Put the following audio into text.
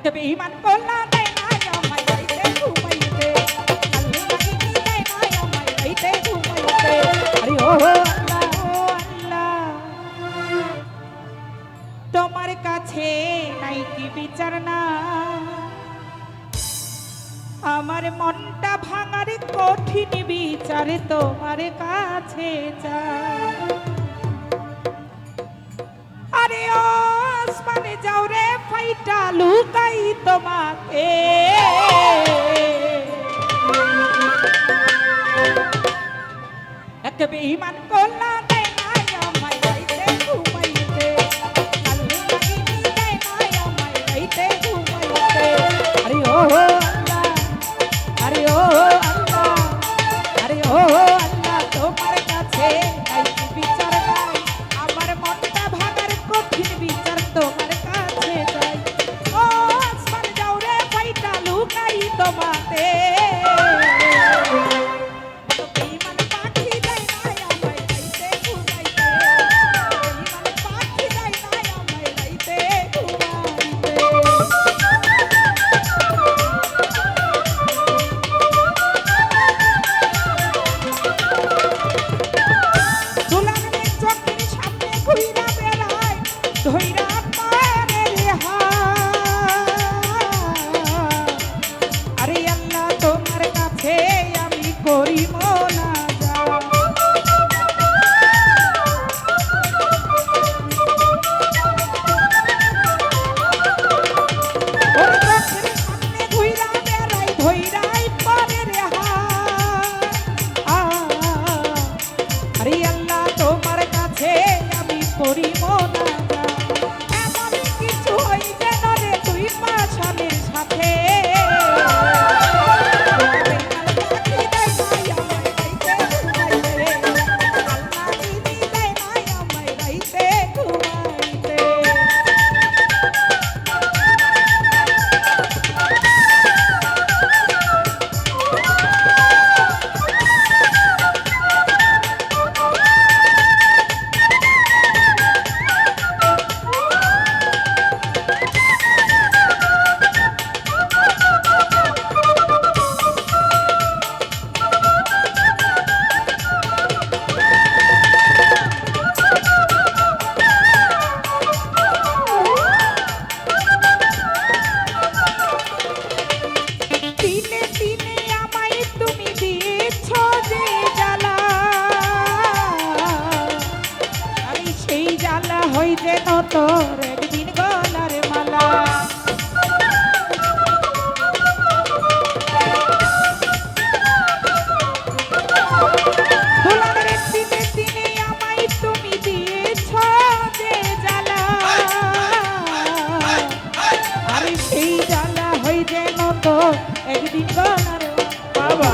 এক বেঈমান বললা দেয় না আমায় রাইতে ঘুমাইতে কাল্লু নাগিনী দেয় না আমায় রাইতে ঘুমাইতে আরে ও আল্লাহ তোমার কাছে নাই কি বিচার না আমার মনটা ভাঙার কঠিন বিচার তোমার কাছে চাই আরে আসমানে যাও রে ফাইটা লুকাই তোমাকে এক বেঈমান করলা দেয় না আমায় রাইতে ঘুমাইতে কাল্লু নাগিনী দেয় না আমায় রাইতে ঘুমাইতে আরে ও আল্লাহ আরে ও আল্লাহ আরে ও আল্লাহ তোমার কাছে নাই কি বিচার নাই আমার মনটা ভাঙার কঠিন বিচার তোমার কাছে যাই ও আসমান যাও রে ফাইটা লুকাই তোমাতে বেঈমান পাখি দেয় না আমায় রাইতে ঘুমাইতে বেঈমান পাখি দেয় না আমায় রাইতে ঘুমাইতে দুলানের চোখের সামনে ঘুইরা বেড়ায় ধইরা পারে রে আরে আল্লাহ তোমার কাছে আমি করি মোনাজাত ওর চোখের সামনে ঘুইরা বেড়ায় ধইরাই পারে রে আরে আল্লাহ তোমার কাছে আমি করি মোনাজাত এমন কিছু হই যেন রে তুই পাশানের সাথে দিনে দিনে আমায় তুমি দিয়েছ যে জ্বালা আমি সেই জ্বালা হই যেন তোর একদিন গলার মালা দুলানের দিনে দিনে আমায় তুমি দিয়েছ যে জ্বালা আমি সেই জ্বালা হই যেন তোর একদিন গলার বাবা